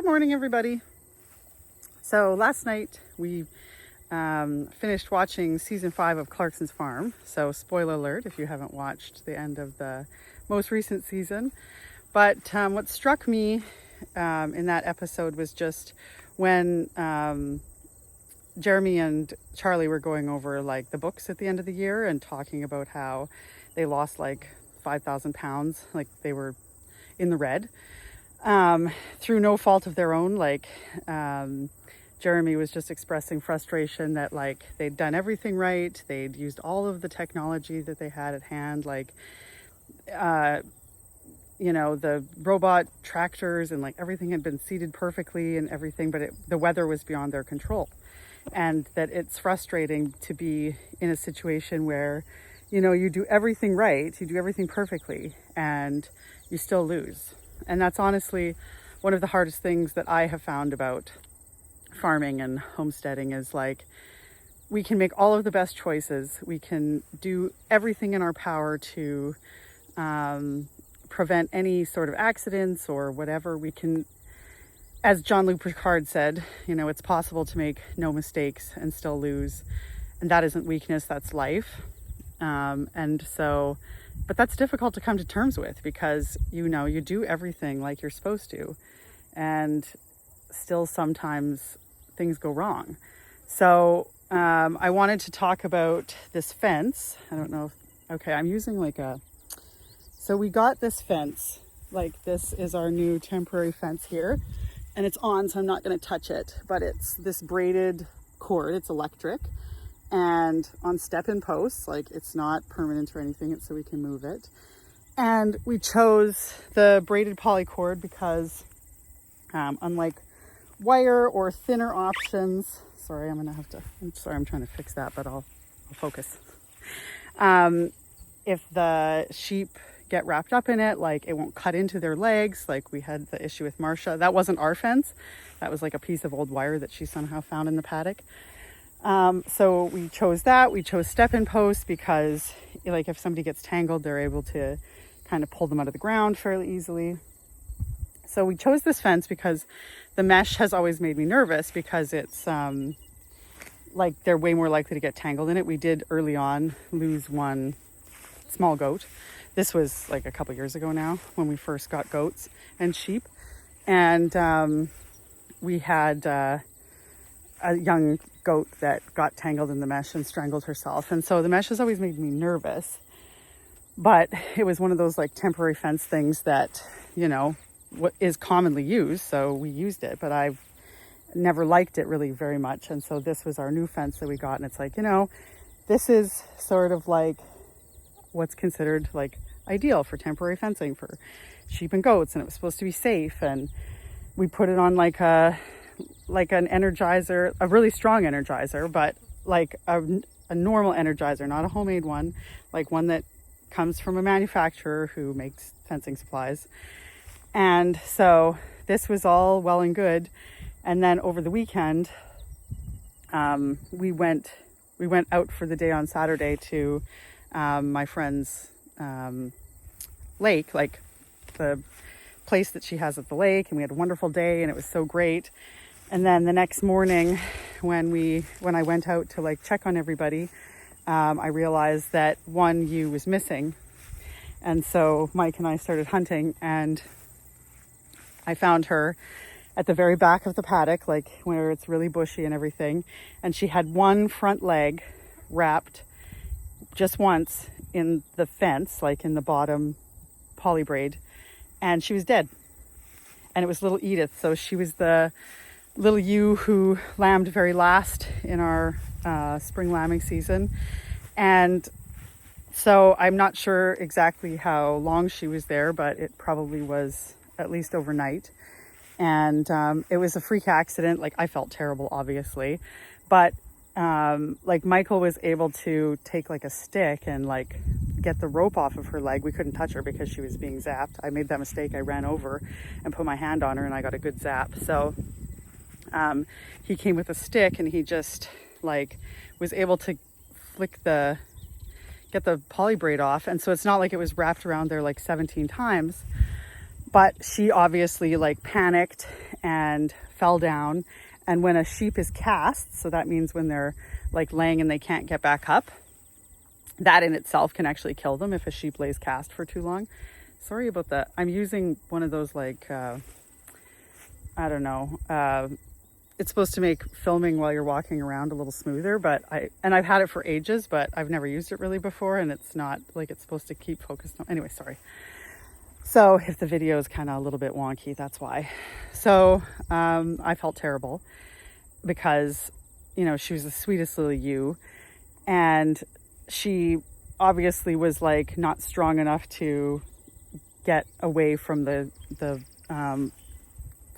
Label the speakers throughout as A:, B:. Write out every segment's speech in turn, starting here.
A: Good morning, everybody. So last night we finished watching season 5 of Clarkson's Farm. So spoiler alert if you haven't watched the end of the most recent season. But what struck me in that episode was just when Jeremy and Charlie were going over like the books at the end of the year and talking about how they lost like 5,000 pounds, like they were in the red. Through no fault of their own. Jeremy was just expressing frustration that like they'd done everything right. They'd used all of the technology that they had at hand, the robot tractors and like everything had been seeded perfectly and everything, but the weather was beyond their control. And that it's frustrating to be in a situation where, you do everything right, you do everything perfectly, and you still lose. And that's honestly one of the hardest things that I have found about farming and homesteading is like, we can make all of the best choices. We can do everything in our power to prevent any sort of accidents or whatever. We can, as Jean-Luc Picard said, it's possible to make no mistakes and still lose. And that isn't weakness, that's life. But that's difficult to come to terms with because, you do everything like you're supposed to, and still sometimes things go wrong. So I wanted to talk about this fence. I don't know I'm using so we got this fence, this is our new temporary fence here, and it's on, so I'm not going to touch it, but it's this braided cord, it's electric. And on step-in posts, it's not permanent or anything, it's so we can move it. And we chose the braided polycord because unlike wire or thinner options, I'm trying to fix that, but I'll focus. If the sheep get wrapped up in it, it won't cut into their legs. We had the issue with Marcia. That wasn't our fence. That was a piece of old wire that she somehow found in the paddock. So we chose that. We chose step-in posts because if somebody gets tangled, they're able to kind of pull them out of the ground fairly easily. So we chose this fence because the mesh has always made me nervous because it's they're way more likely to get tangled in it. We did early on lose one small goat. This was a couple years ago now when we first got goats and sheep. And we had a young goat that got tangled in the mesh and strangled herself. And so the mesh has always made me nervous. But it was one of those temporary fence things that, what is commonly used. So we used it, but I've never liked it really very much. And so this was our new fence that we got. And it's this is sort of what's considered ideal for temporary fencing for sheep and goats. And it was supposed to be safe. And we put it on an energizer, a really strong energizer, but a normal energizer, not a homemade one, one that comes from a manufacturer who makes fencing supplies. And so this was all well and good. And then over the weekend, we went out for the day on Saturday to my friend's lake, the place that she has at the lake, and we had a wonderful day and it was so great. And then the next morning when I went out to check on everybody, I realized that one ewe was missing. And so Mike and I started hunting, and I found her at the very back of the paddock, where it's really bushy and everything. And she had one front leg wrapped just once in the fence, in the bottom poly braid, and she was dead. And it was little Edith. So she was the little ewe who lambed very last in our spring lambing season. And so I'm not sure exactly how long she was there, but it probably was at least overnight. And it was a freak accident. I felt terrible, obviously, but Michael was able to take a stick and get the rope off of her leg. We couldn't touch her because she was being zapped. I made that mistake. I ran over and put my hand on her and I got a good zap. So he came with a stick and he just was able to get the poly braid off. And so it's not it was wrapped around there 17 times, But she obviously like panicked and fell down. And when a sheep is cast, so that means when they're like laying and they can't get back up, that in itself can actually kill them if a sheep lays cast for too long. Sorry about that. I'm using one of those like, I don't know, it's supposed to make filming while you're walking around a little smoother, but I've had it for ages, but I've never used it really before, and it's not like it's supposed to keep focused on. Anyway, sorry. So if the video is kind of a little bit wonky, that's why. So I felt terrible because, you know, she was the sweetest little ewe, and she obviously was like not strong enough to get away from the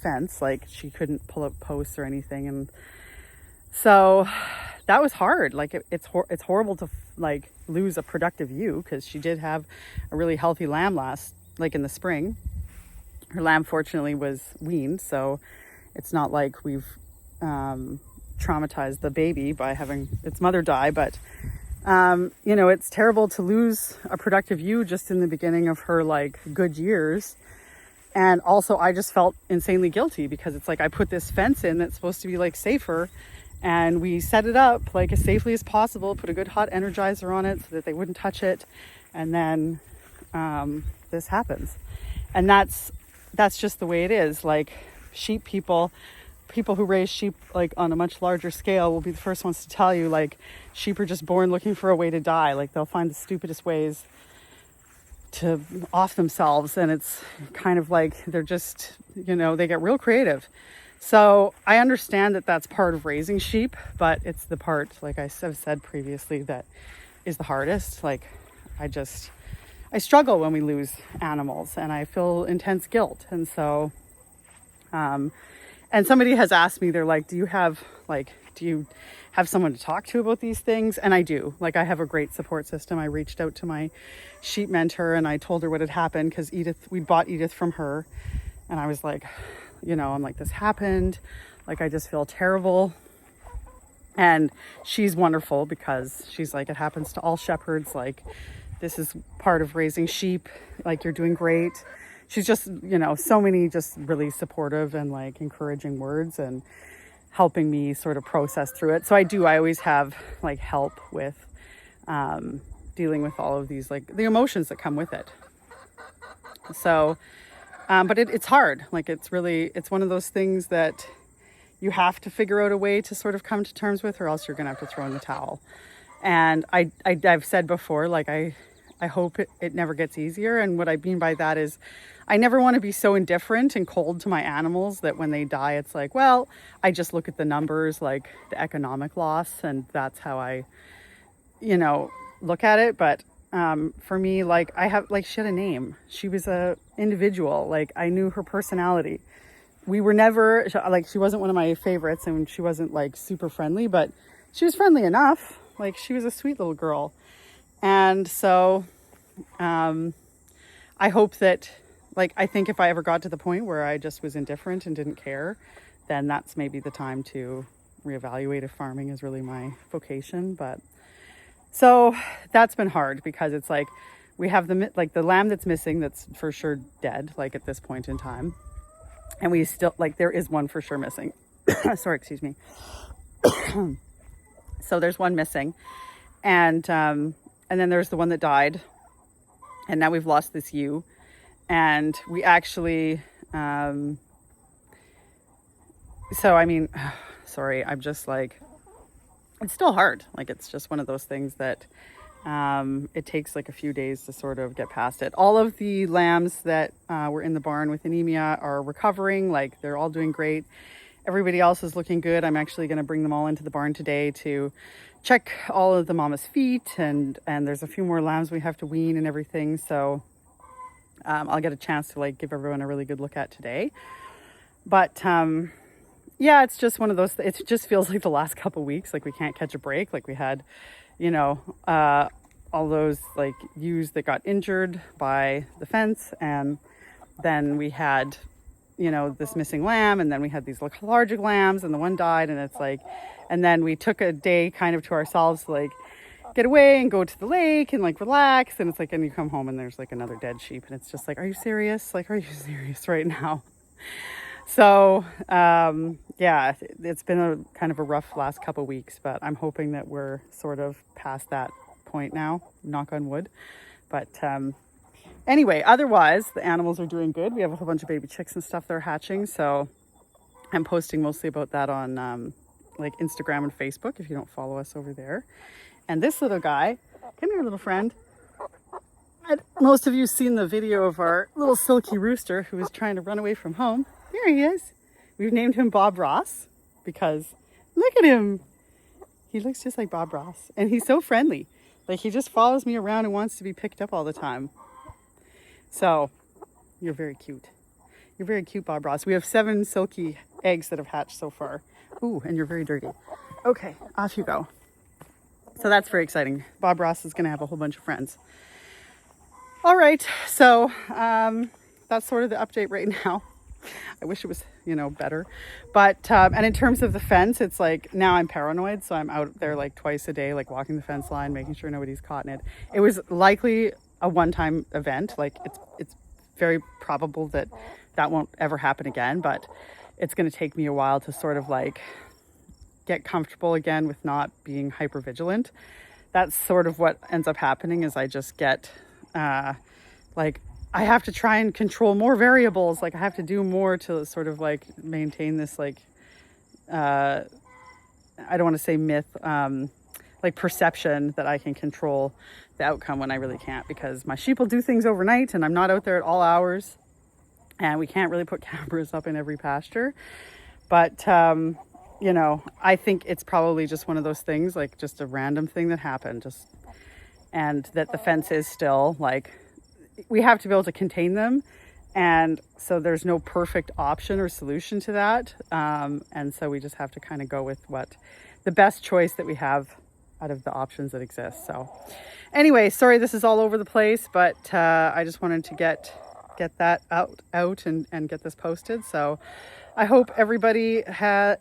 A: fence. Like she couldn't pull up posts or anything, and so that was hard. Like it's horrible to like lose a productive ewe, because she did have a really healthy lamb in the spring. Her lamb fortunately was weaned, so it's not like we've traumatized the baby by having its mother die, but you know, it's terrible to lose a productive ewe just in the beginning of her like good years. And also I just felt insanely guilty, because it's like I put this fence in that's supposed to be like safer, and we set it up like as safely as possible, put a good hot Energizer on it so that they wouldn't touch it, and then this happens. And that's just the way it is. Like people who raise sheep like on a much larger scale will be the first ones to tell you, like, sheep are just born looking for a way to die. Like they'll find the stupidest ways to off themselves, and it's kind of like they're just, you know, they get real creative. So I understand that that's part of raising sheep, but it's the part, like I have said previously, that is the hardest. Like I struggle when we lose animals, and I feel intense guilt. And so and somebody has asked me, they're like, do you have someone to talk to about these things? And I do. Like, I have a great support system. I reached out to my sheep mentor and I told her what had happened, because we bought Edith from her. And I was like, you know, I'm like, this happened. Like, I just feel terrible. And she's wonderful, because she's like, it happens to all shepherds. Like, this is part of raising sheep. Like, you're doing great. She's just, you know, so many just really supportive and like encouraging words, and helping me sort of process through it. So I always have like help with dealing with all of these, like the emotions that come with it. So, but it's hard. Like it's one of those things that you have to figure out a way to sort of come to terms with, or else you're going to have to throw in the towel. And I've said before, like I hope it never gets easier. And what I mean by that is I never want to be so indifferent and cold to my animals that when they die, it's like, well, I just look at the numbers, like the economic loss, and that's how I, you know, look at it. But for me, like she had a name. She was a individual. Like I knew her personality. We were never, like, she wasn't one of my favorites, and she wasn't like super friendly, but she was friendly enough. Like she was a sweet little girl. And so I hope that, like, I think if I ever got to the point where I just was indifferent and didn't care, then that's maybe the time to reevaluate if farming is really my vocation. But so that's been hard, because it's like we have the lamb that's missing, that's for sure dead, like at this point in time. And we still, like, there is one for sure missing. Sorry, excuse me. So there's one missing. And then there's the one that died. And now we've lost this ewe. And we actually, so, I mean, sorry, I'm just like, it's still hard. Like, it's just one of those things that it takes like a few days to sort of get past it. All of the lambs that were in the barn with anemia are recovering. Like, they're all doing great. Everybody else is looking good. I'm actually going to bring them all into the barn today to check all of the mama's feet, and there's a few more lambs we have to wean and everything. So I'll get a chance to like give everyone a really good look at today. But yeah, it's just one of those, it just feels like the last couple of weeks, like we can't catch a break. Like we had, you know, all those like ewes that got injured by the fence, and then we had, you know, this missing lamb, and then we had these lethargic lambs, and the one died, and it's like, and then we took a day kind of to ourselves, like get away and go to the lake and like relax. And it's like, and you come home and there's like another dead sheep. And it's just like, are you serious? Like, are you serious right now? So, yeah, it's been a kind of a rough last couple of weeks, but I'm hoping that we're sort of past that point now, knock on wood. But anyway, otherwise, the animals are doing good. We have a whole bunch of baby chicks and stuff that are hatching. So I'm posting mostly about that on like Instagram and Facebook if you don't follow us over there. And this little guy, come here, little friend. Most of you seen the video of our little silky rooster who was trying to run away from home. There he is. We've named him Bob Ross because look at him. He looks just like Bob Ross and he's so friendly. Like he just follows me around and wants to be picked up all the time. So you're very cute. You're very cute, Bob Ross. We have 7 silky eggs that have hatched so far. Ooh, and you're very dirty. Okay, off you go. So that's very exciting. Bob Ross is going to have a whole bunch of friends. All right, so that's sort of the update right now. I wish it was, better. But, and in terms of the fence, it's like now I'm paranoid. So I'm out there like twice a day, like walking the fence line, making sure nobody's caught in it. It was likely a one-time event. Like it's very probable that that won't ever happen again, but it's going to take me a while to sort of like get comfortable again with not being hyper vigilant. That's sort of what ends up happening is I just get like I have to try and control more variables. Like I have to do more to sort of like maintain this like I don't want to say myth, like perception that I can control the outcome when I really can't, because my sheep will do things overnight and I'm not out there at all hours and we can't really put cameras up in every pasture. But I think it's probably just one of those things, like just a random thing that happened, and that the fence is still like, we have to be able to contain them. And so there's no perfect option or solution to that. And so we just have to kind of go with what the best choice that we have out of the options that exist. So anyway, sorry, this is all over the place, but I just wanted to get that out and get this posted. So I hope everybody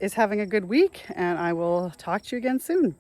A: is having a good week, and I will talk to you again soon.